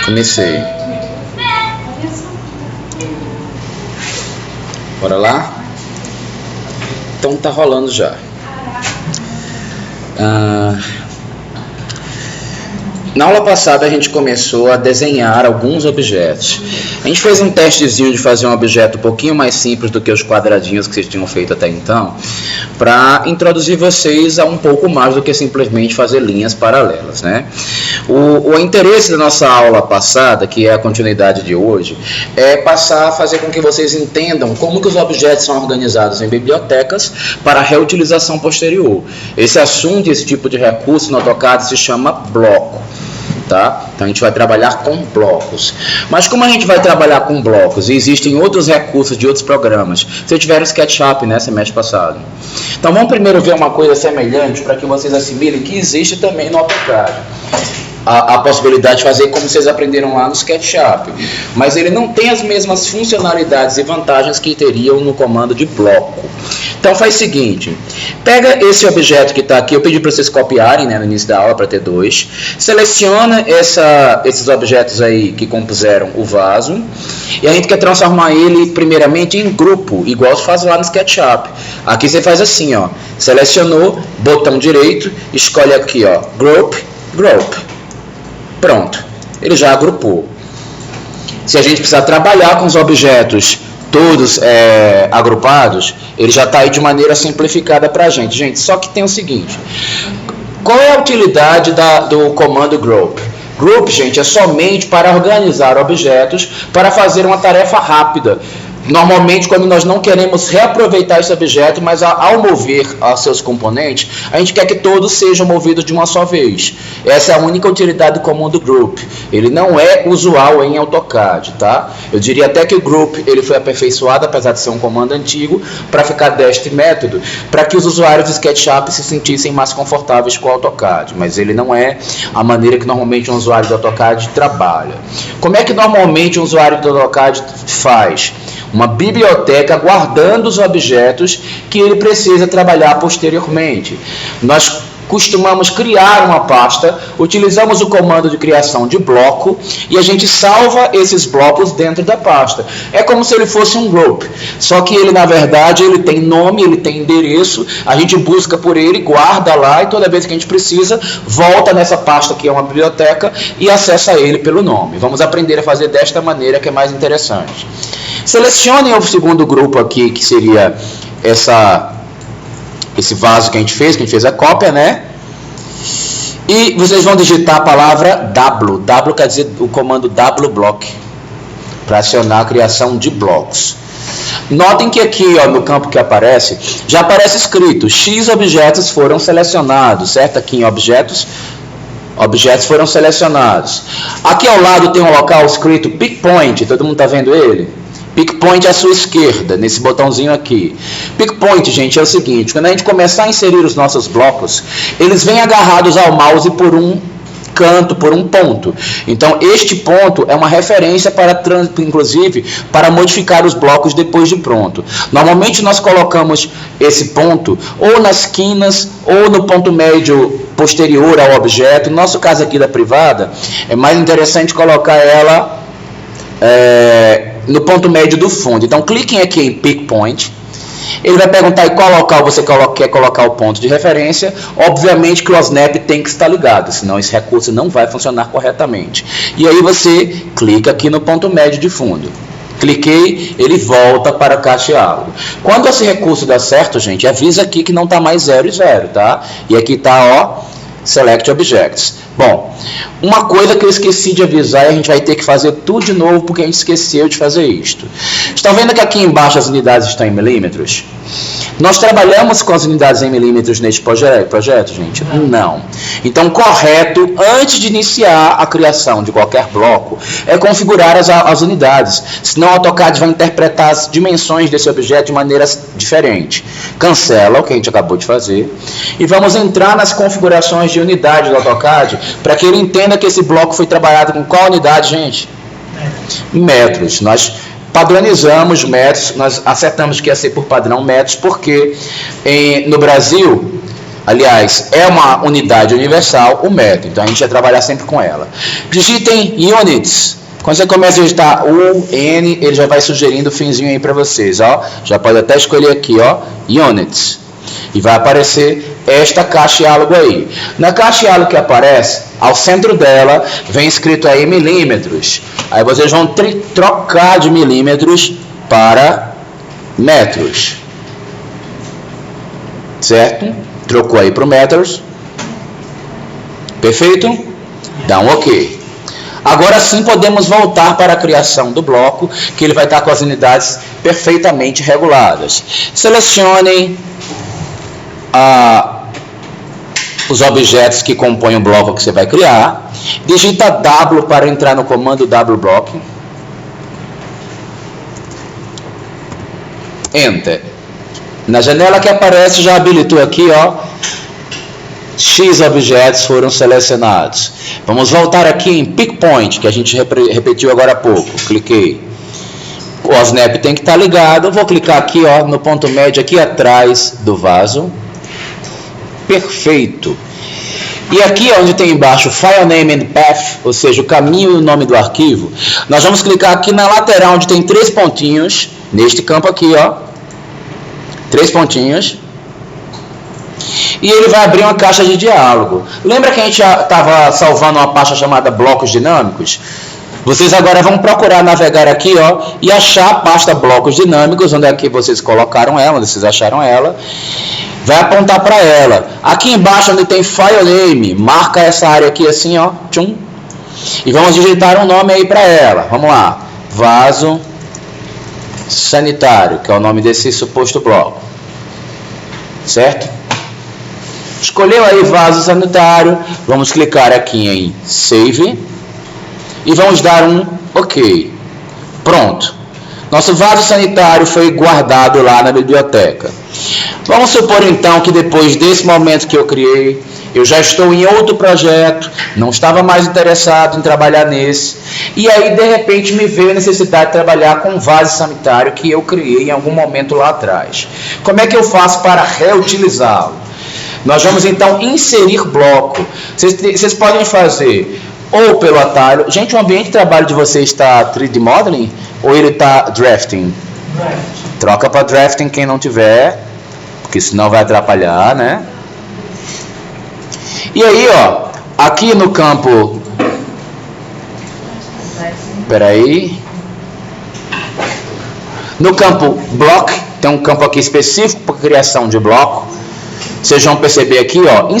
Comecei. Bora lá? Então tá rolando já. Na aula passada a gente começou a desenhar alguns objetos. A gente fez um testezinho de fazer um objeto um pouquinho mais simples do que os quadradinhos que vocês tinham feito até então, para introduzir vocês a um pouco mais do que simplesmente fazer linhas paralelas, né? O interesse da nossa aula passada, que é a continuidade de hoje, é passar a fazer com que vocês entendam como que os objetos são organizados em bibliotecas para reutilização posterior. Esse assunto, esse tipo de recurso no AutoCAD se chama bloco. Tá? Então a gente vai trabalhar com blocos. Mas como a gente vai trabalhar com blocos e existem outros recursos de outros programas, vocês tiveram SketchUp, né, semestre passado. Então vamos primeiro ver uma coisa semelhante para que vocês assimilem que existe também no AutoCAD. A possibilidade de fazer como vocês aprenderam lá no SketchUp, mas ele não tem as mesmas funcionalidades e vantagens que teriam no comando de bloco. Então faz o seguinte, pega esse objeto que está aqui, eu pedi para vocês copiarem, né, no início da aula para ter dois, seleciona esses objetos aí que compuseram o vaso, e a gente quer transformar ele primeiramente em grupo, igual se faz lá no SketchUp. Aqui você faz assim, ó, selecionou, botão direito, escolhe aqui, ó, Group. Pronto, ele já agrupou. Se a gente precisar trabalhar com os objetos todos agrupados, ele já está aí de maneira simplificada para a gente. Gente, só que tem o seguinte, qual é a utilidade do comando Group? Group, gente, é somente para organizar objetos para fazer uma tarefa rápida. Normalmente, quando nós não queremos reaproveitar esse objeto, mas ao mover os seus componentes, a gente quer que todos sejam movidos de uma só vez. Essa é a única utilidade do comando Group. Ele não é usual em AutoCAD, tá? Eu diria até que o Group ele foi aperfeiçoado, apesar de ser um comando antigo, para ficar deste método, para que os usuários de SketchUp se sentissem mais confortáveis com o AutoCAD. Mas ele não é a maneira que normalmente um usuário de AutoCAD trabalha. Como é que normalmente um usuário de AutoCAD faz? Uma biblioteca guardando os objetos que ele precisa trabalhar posteriormente. Nós costumamos criar uma pasta, utilizamos o comando de criação de bloco e a gente salva esses blocos dentro da pasta. É como se ele fosse um group, só que ele na verdade ele tem nome, ele tem endereço, a gente busca por ele, guarda lá e toda vez que a gente precisa, volta nessa pasta que é uma biblioteca e acessa ele pelo nome. Vamos aprender a fazer desta maneira que é mais interessante. Selecionem o segundo grupo aqui, que seria esse vaso que a gente fez a cópia, né? E vocês vão digitar a palavra W. W quer dizer o comando WBlock, para acionar a criação de blocos. Notem que aqui, ó, no campo que aparece, já aparece escrito X objetos foram selecionados, certo? Aqui em objetos foram selecionados. Aqui ao lado tem um local escrito Pick Point, todo mundo está vendo ele? Pick Point à sua esquerda, nesse botãozinho aqui. Pick Point, gente, é o seguinte, quando a gente começar a inserir os nossos blocos, eles vêm agarrados ao mouse por um canto, por um ponto. Então, este ponto é uma referência inclusive, para modificar os blocos depois de pronto. Normalmente, nós colocamos esse ponto ou nas quinas ou no ponto médio posterior ao objeto. No nosso caso aqui da privada, é mais interessante colocar ela no ponto médio do fundo. Então, cliquem aqui em Pick Point. Ele vai perguntar em qual local você quer colocar o ponto de referência. Obviamente que o OSNAP tem que estar ligado, senão esse recurso não vai funcionar corretamente. E aí você clica aqui no ponto médio de fundo. Cliquei, ele volta para o cacheado. Quando esse recurso dá certo, gente, avisa aqui que não está mais 0 e 0, tá? E aqui está, ó, Select Objects. Bom, uma coisa que eu esqueci de avisar e a gente vai ter que fazer tudo de novo porque a gente esqueceu de fazer isto. Estão vendo que aqui embaixo as unidades estão em milímetros? Nós trabalhamos com as unidades em milímetros neste projeto, gente? Não. Então, correto, antes de iniciar a criação de qualquer bloco, é configurar as unidades. Senão, o AutoCAD vai interpretar as dimensões desse objeto de maneiras diferentes. Cancela o que a gente acabou de fazer. E vamos entrar nas configurações de unidade do AutoCAD para que ele entenda que esse bloco foi trabalhado com qual unidade, gente? Metros. Nós padronizamos metros, nós acertamos que ia ser por padrão metros, porque no Brasil Aliás, é uma unidade universal, o metro. Então a gente vai trabalhar sempre com ela. Digitem units. Quando você começa a digitar U, N, ele já vai sugerindo o finzinho aí para vocês, ó. Já pode até escolher aqui, ó, units. E vai aparecer esta caixa diálogo aí. Na caixa diálogo que aparece, ao centro dela, vem escrito aí milímetros. Aí vocês vão trocar de milímetros para metros. Certo? Trocou aí para o metros. Perfeito? Dá um OK. Agora sim podemos voltar para a criação do bloco, que ele vai estar com as unidades perfeitamente reguladas. Selecionem os objetos que compõem o bloco que você vai criar. Digita W para entrar no comando wblock. Enter. Na janela que aparece, já habilitou aqui, ó, X objetos foram selecionados. Vamos voltar aqui em Pick Point, que a gente repetiu agora há pouco. Cliquei. O snap tem que estar ligado. Eu vou clicar aqui, ó, no ponto médio aqui atrás do vaso. Perfeito. E aqui onde tem embaixo File Name and Path, ou seja, o caminho e o nome do arquivo, nós vamos clicar aqui na lateral onde tem 3 pontinhos, neste campo aqui, ó. 3 pontinhos. E ele vai abrir uma caixa de diálogo. Lembra que a gente estava salvando uma pasta chamada blocos dinâmicos? Vocês agora vão procurar navegar aqui, ó, e achar a pasta blocos dinâmicos, onde é que vocês colocaram ela, onde vocês acharam ela. Vai apontar para ela. Aqui embaixo onde tem File Name, marca essa área aqui assim, ó, tchum. E vamos digitar um nome aí para ela. Vamos lá. Vaso sanitário, que é o nome desse suposto bloco. Certo? Escolheu aí vaso sanitário, vamos clicar aqui em Save e vamos dar um OK. Pronto. Nosso vaso sanitário foi guardado lá na biblioteca. Vamos supor então que depois desse momento que eu criei, eu já estou em outro projeto, não estava mais interessado em trabalhar nesse, e aí de repente me veio a necessidade de trabalhar com um vaso sanitário que eu criei em algum momento lá atrás. Como é que eu faço para reutilizá-lo? Nós vamos então inserir bloco. Vocês podem fazer ou pelo atalho. Gente, o ambiente de trabalho de vocês está 3D Modeling ou ele está Drafting? Troca para Drafting quem não tiver, porque senão vai atrapalhar, né? E aí, ó, aqui no campo... Peraí. No campo Block, tem um campo aqui específico para criação de bloco. Vocês vão perceber aqui, ó,